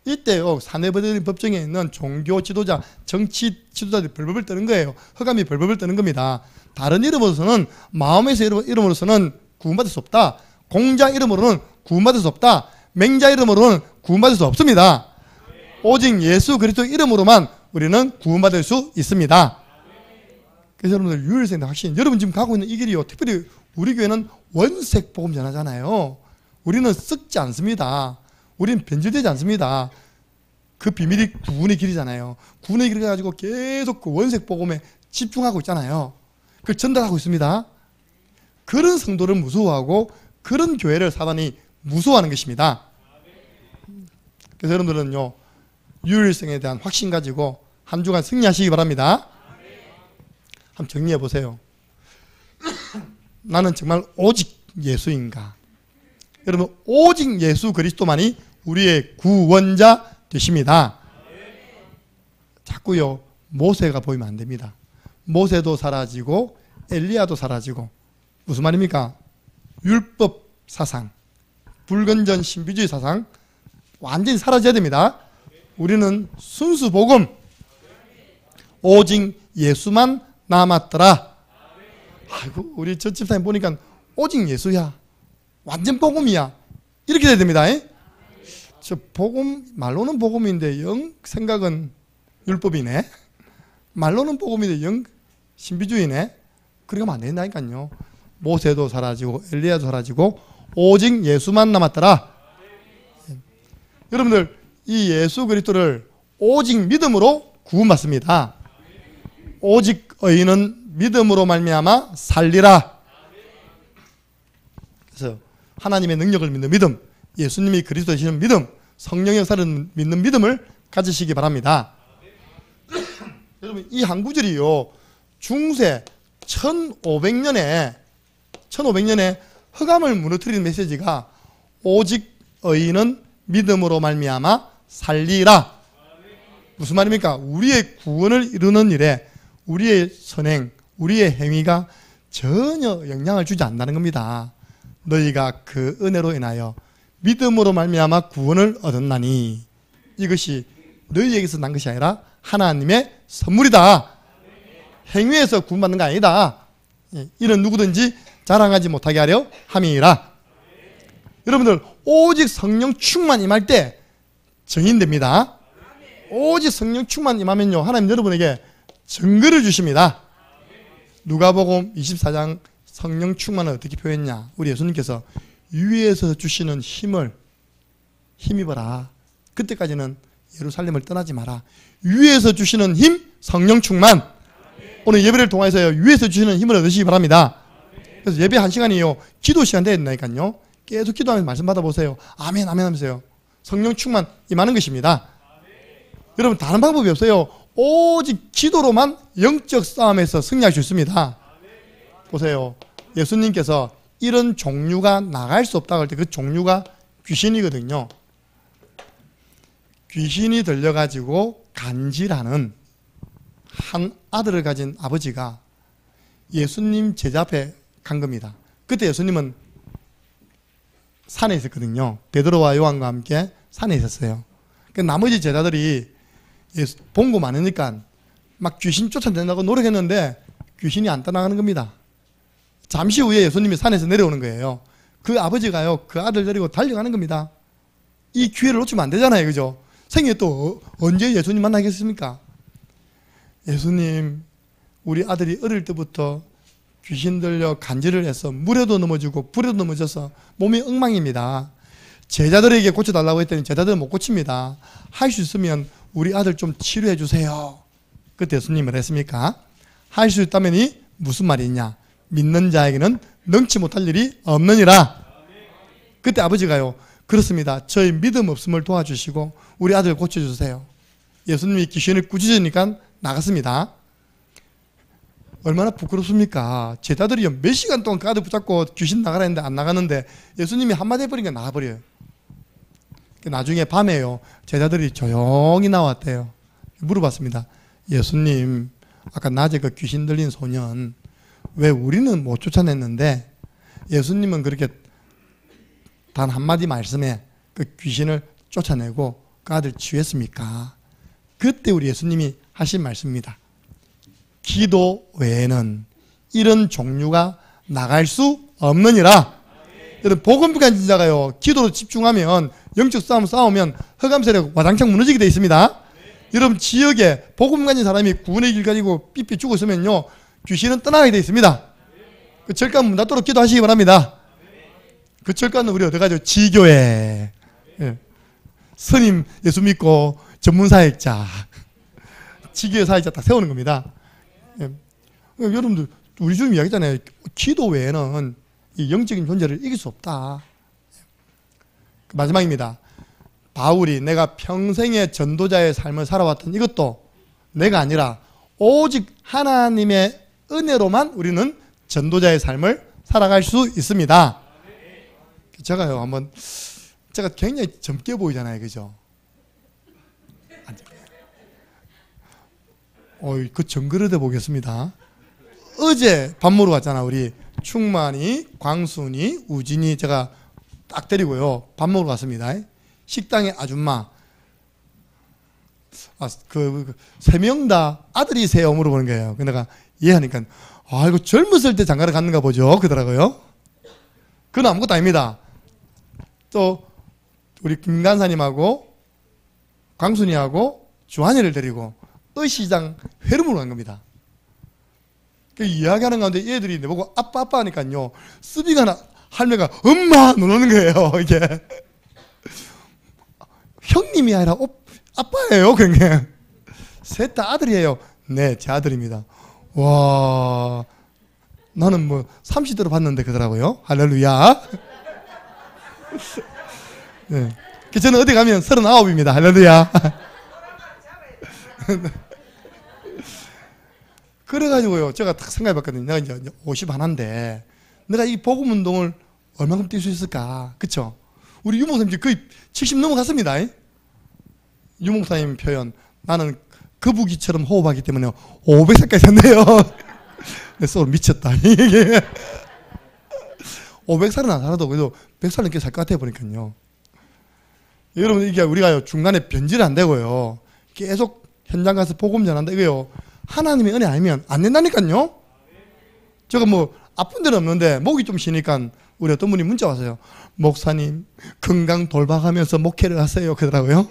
이때요, 사내들인 법정에 있는 종교 지도자, 정치 지도자들이 벌벌 떠는 거예요. 흑암이 벌벌 떠는 겁니다. 다른 이름으로서는, 마음에서 이름으로서는 구원받을 수 없다. 공자 이름으로는 구원받을 수 없다. 맹자 이름으로는 구원받을 수 없습니다. 오직 예수 그리스도 이름으로만 우리는 구원받을 수 있습니다. 그래서 여러분들 유일생의 확신, 여러분 지금 가고 있는 이 길이요, 특별히 우리 교회는 원색 복음 전하잖아요. 우리는 썩지 않습니다. 우리는 변질되지 않습니다. 그 비밀이 구원의 길이잖아요. 구원의 길을 가지고 계속 그 원색 복음에 집중하고 있잖아요. 그걸 전달하고 있습니다. 그런 성도를 무서워하고 그런 교회를 사단이 무서워하는 것입니다. 그래서 여러분들은요, 유일성에 대한 확신 가지고 한 주간 승리하시기 바랍니다. 한번 정리해 보세요. 나는 정말 오직 예수인가? 여러분, 오직 예수 그리스도만이 우리의 구원자 되십니다. 자꾸요, 모세가 보이면 안 됩니다. 모세도 사라지고 엘리야도 사라지고, 무슨 말입니까? 율법 사상, 불건전 신비주의 사상 완전히 사라져야 됩니다. 우리는 순수 복음, 오직 예수만 남았더라. 아이고, 우리 저 집사님 보니까 오직 예수야, 완전 복음이야, 이렇게 돼야 됩니다. 저 복음, 말로는 복음인데 영 생각은 율법이네. 말로는 복음인데 영 신비주의네. 그렇게 하면 안 된다니까요. 모세도 사라지고 엘리야도 사라지고 오직 예수만 남았더라. 여러분들, 이 예수 그리스도를 오직 믿음으로 구원받습니다. 오직 의인은 믿음으로 말미암아 살리라. 그래서 하나님의 능력을 믿는 믿음, 예수님이 그리스도이시는 믿음, 성령의 역사를 믿는 믿음을 가지시기 바랍니다. 여러분, 이 한 구절이요, 중세 1500년에 흑암을 무너뜨리는 메시지가 오직 의인은 믿음으로 말미암아 살리라. 무슨 말입니까? 우리의 구원을 이루는 일에 우리의 선행, 우리의 행위가 전혀 영향을 주지 않는다는 겁니다. 너희가 그 은혜로 인하여 믿음으로 말미암아 구원을 얻었나니 이것이 너희에게서 난 것이 아니라 하나님의 선물이다. 행위에서 구원받는 거 아니다. 이는 누구든지 자랑하지 못하게 하려 함이라. 여러분들, 오직 성령 충만 임할 때 증인됩니다. 오직 성령 충만 임하면요, 하나님 여러분에게 증거를 주십니다. 누가복음 24장 성령 충만을 어떻게 표현했냐? 우리 예수님께서 위에서 주시는 힘을 힘입어라. 그때까지는 예루살렘을 떠나지 마라. 위에서 주시는 힘, 성령 충만. 오늘 예배를 통해서요, 위에서 주시는 힘을 얻으시기 바랍니다. 그래서 예배 1시간이요, 기도 시간 되어야 된다니까요. 계속 기도하면서 말씀 받아보세요. 아멘, 아멘 하면서요. 성령 충만 임하는 것입니다. 여러분, 다른 방법이 없어요. 오직 기도로만 영적 싸움에서 승리할 수 있습니다. 보세요. 예수님께서 이런 종류가 나갈 수 없다고 할 때 그 종류가 귀신이거든요. 귀신이 들려가지고 간질하는 한 아들을 가진 아버지가 예수님 제자 앞에 간 겁니다. 그때 예수님은 산에 있었거든요. 베드로와 요한과 함께 산에 있었어요. 나머지 제자들이 본거 많으니까 막 귀신 쫓아낸다고 노력했는데 귀신이 안 떠나가는 겁니다. 잠시 후에 예수님이 산에서 내려오는 거예요. 그 아버지가요, 그 아들 데리고 달려가는 겁니다. 이 기회를 놓치면 안 되잖아요. 그죠? 생애 또 언제 예수님 만나겠습니까? 예수님, 우리 아들이 어릴 때부터 귀신 들려 간질을 해서 물에도 넘어지고 불에도 넘어져서 몸이 엉망입니다. 제자들에게 고쳐달라고 했더니 제자들은 못 고칩니다. 할 수 있으면 우리 아들 좀 치료해 주세요. 그때 예수님은 했습니까? 할 수 있다면이 무슨 말이냐? 믿는 자에게는 능치 못할 일이 없느니라. 그때 아버지가요, 그렇습니다. 저희 믿음 없음을 도와주시고 우리 아들 고쳐주세요. 예수님이 귀신을 꾸짖으니까 나갔습니다. 얼마나 부끄럽습니까? 제자들이 몇 시간 동안 그 아들 붙잡고 귀신 나가라 했는데 안 나가는데 예수님이 한마디 해버리니까 나가버려요. 나중에 밤에요, 제자들이 조용히 나왔대요. 물어봤습니다. 예수님, 아까 낮에 그 귀신 들린 소년 왜 우리는 못 쫓아냈는데 예수님은 그렇게 단 한마디 말씀에 그 귀신을 쫓아내고 그 아들 치유했습니까? 그때 우리 예수님이 하신 말씀입니다. 기도 외에는 이런 종류가 나갈 수 없느니라. 여러분, 복음불간진자가요, 기도로 집중하면, 영적 싸움 싸우면 흑암 세력 와장창 무너지게 되어 있습니다. 여러분, 지역에 복음불간진 사람이 구원의 길 가지고 삐삐 죽어 있으면요, 귀신은 떠나게 되어 있습니다. 그 절간 문 닫도록 기도하시기 바랍니다. 그 절간은 우리 어디 가죠? 지교회. 예. 스님 예수 믿고 전문 사역자, 지교회 사역자 다 세우는 겁니다. 예. 여러분들, 우리 주님 이야기잖아요. 기도 외에는 이 영적인 존재를 이길 수 없다. 마지막입니다. 바울이 내가 평생의 전도자의 삶을 살아왔던 이것도 내가 아니라 오직 하나님의 은혜로만 우리는 전도자의 삶을 살아갈 수 있습니다. 제가요, 한번, 제가 굉장히 젊게 보이잖아요. 그죠? 그 정글을 해보겠습니다. 어제 밥 먹으러 갔잖아. 우리 충만이, 광순이, 우진이 제가 딱 데리고요, 밥 먹으러 갔습니다. 식당의 아줌마, 세 명 다 아들이세요? 물어보는 거예요. 내가 예 하니까, 이거 젊었을 때 장가를 갔는가 보죠. 그러더라고요. 그건 아무것도 아닙니다. 또, 우리 김간사님하고, 광순이하고, 주한이를 데리고, 의시장 회름으로 간 겁니다. 그 이야기하는 가운데 얘들이 내보고 아빠, 아빠 하니까요, 쓰비가 할매가 엄마! 놀라는 거예요, 이게. 형님이 아니라 아빠예요, 그냥. 셋 다 아들이에요. 네, 제 아들입니다. 와, 나는 뭐 30대로 봤는데 그러더라고요. 할렐루야. 네. 저는 어디 가면 39입니다. 할렐루야. 그래가지고요, 제가 딱 생각해 봤거든요. 내가 이제 50 하나인데, 내가 이 복음 운동을 얼마큼 뛸 수 있을까? 그쵸? 우리 유목사님 거의 70 넘어갔습니다. 유목사님 표현, 나는 거북이처럼 호흡하기 때문에 500살까지 샀네요. 내 소울 미쳤다. 이게 500살은 안 살아도 그래도 100살 넘게 살 것 같아 보니까요. 여러분, 이게 우리가 중간에 변질 안 되고요. 계속 현장 가서 복음 전한다 이거요. 하나님의 은혜 아니면 안 된다니까요. 제가 뭐 아픈 데는 없는데 목이 좀 쉬니까 우리 어떤 분이 문자 왔어요. 목사님 건강 돌봐가면서 목회를 하세요 그러더라고요.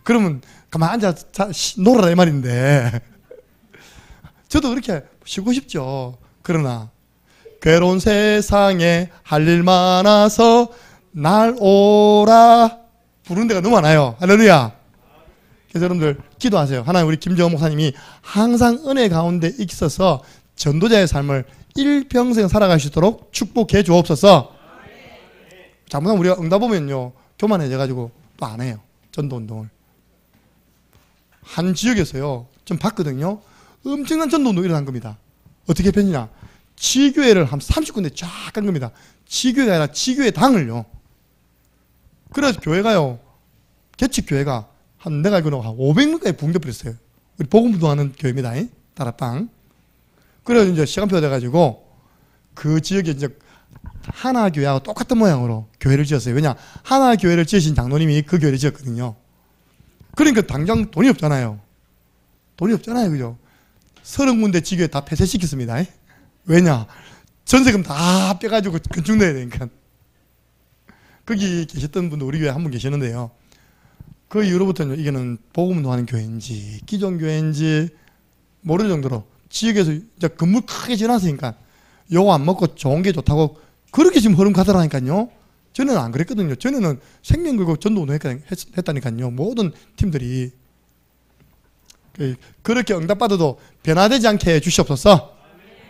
그러면 가만 앉아 놀아라 이 말인데 저도 그렇게 쉬고 싶죠. 그러나 괴로운 세상에 할 일 많아서 날 오라 부르는 데가 너무 많아요. 할렐루야. 그래서 여러분들 기도하세요. 하나님, 우리 김정호 목사님이 항상 은혜 가운데 있어서 전도자의 삶을 일평생 살아갈 수 있도록 축복해 주옵소서. 잘못하면 우리가 응답하면요 교만해져가지고 또 안 해요. 전도운동을. 한 지역에서요 좀 봤거든요. 엄청난 전도운동이 일어난 겁니다. 어떻게 했냐, 지교회를 한 30군데 쫙 간 겁니다. 지교회가 아니라 지교회 당을요. 그래서 교회가요, 개척교회가 한 내가 알기로는 한 500명까지 붕괴버렸어요. 우리 복음운동하는 교회입니다. 따라빵. 그래서 이제 시간표가 돼가지고 그 지역에 이제 하나교회하고 똑같은 모양으로 교회를 지었어요. 왜냐, 하나교회를 지으신 장로님이 그 교회를 지었거든요. 그러니까 당장 돈이 없잖아요. 돈이 없잖아요. 그죠? 30군데 지교회 다 폐쇄시켰습니다. 왜냐? 전세금 다 빼가지고 건축 내야 되니까. 거기 계셨던 분도 우리 교회 한 분 계시는데요. 그 이후로부터는 이게는 복음운동하는 교회인지 기존교회인지 모를 정도로 지역에서 이제 건물 크게 지어놨으니까 요거 안 먹고 좋은 게 좋다고 그렇게 지금 흐름 가더라니까요. 전에는 안 그랬거든요. 전에는 생명 걸고 전도운동 했다니까요. 모든 팀들이. 그렇게 응답받아도 변화되지 않게 해주시옵소서.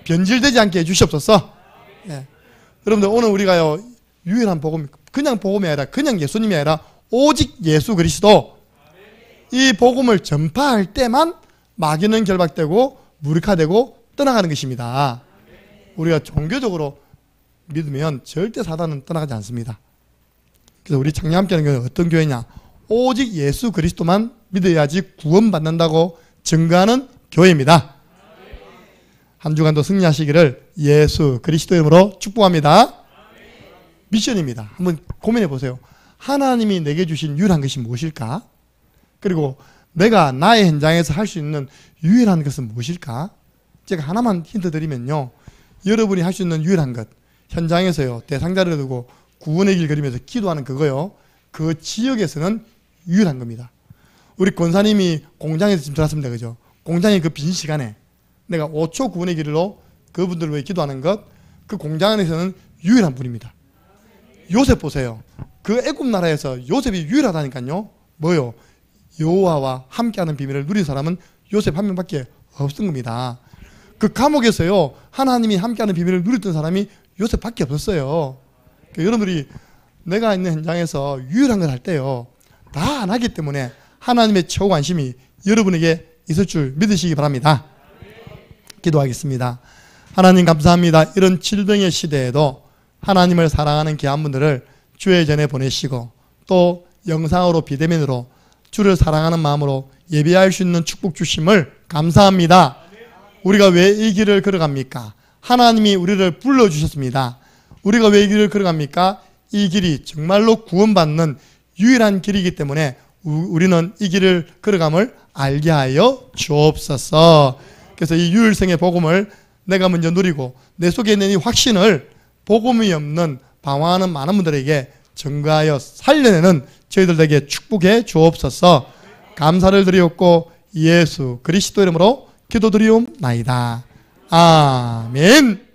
변질되지 않게 해주시옵소서. 예. 여러분들, 오늘 우리가요 유일한 복음, 그냥 복음이 아니라 그냥 예수님이 아니라 오직 예수 그리스도, 이 복음을 전파할 때만 마귀는 결박되고 무력화되고 떠나가는 것입니다. 우리가 종교적으로 믿으면 절대 사단은 떠나가지 않습니다. 그래서 우리 창녀함께하는 교회는 어떤 교회냐, 오직 예수 그리스도만 믿어야지 구원받는다고 증거하는 교회입니다. 한 주간도 승리하시기를 예수 그리스도 이름으로 축복합니다. 미션입니다. 한번 고민해 보세요. 하나님이 내게 주신 유일한 것이 무엇일까? 그리고 내가 나의 현장에서 할 수 있는 유일한 것은 무엇일까? 제가 하나만 힌트 드리면요, 여러분이 할 수 있는 유일한 것, 현장에서요 대상자를 두고 구원의 길 그리면서 기도하는 그거요, 그 지역에서는 유일한 겁니다. 우리 권사님이 공장에서 지금 들었습니다. 그죠? 공장의 그 빈 시간에 내가 5초 구원의 길로 그분들을 위해 기도하는 것, 그 공장 안에서는 유일한 분입니다. 요셉 보세요. 그 애굽 나라에서 요셉이 유일하다니까요. 뭐요? 여호와와 함께하는 비밀을 누린 사람은 요셉 한 명밖에 없은 겁니다. 그 감옥에서요 하나님이 함께하는 비밀을 누렸던 사람이 요셉밖에 없었어요. 그러니까 여러분들이 내가 있는 현장에서 유일한 걸 할 때요 다 안 하기 때문에 하나님의 최고 관심이 여러분에게 있을 줄 믿으시기 바랍니다. 기도하겠습니다. 하나님 감사합니다. 이런 질병의 시대에도 하나님을 사랑하는 귀한 분들을 주의 전에 보내시고 또 영상으로 비대면으로 주를 사랑하는 마음으로 예배할 수 있는 축복 주심을 감사합니다. 우리가 왜 이 길을 걸어갑니까? 하나님이 우리를 불러주셨습니다. 우리가 왜 이 길을 걸어갑니까? 이 길이 정말로 구원받는 유일한 길이기 때문에 우리는 이 길을 걸어감을 알게 하여 주옵소서. 그래서 이 유일성의 복음을 내가 먼저 누리고 내 속에 있는 이 확신을 복음이 없는 방황하는 많은 분들에게 증거하여 살려내는 저희들에게 축복해 주옵소서. 감사를 드리옵고 예수 그리스도 이름으로 기도드리옵나이다. 아멘.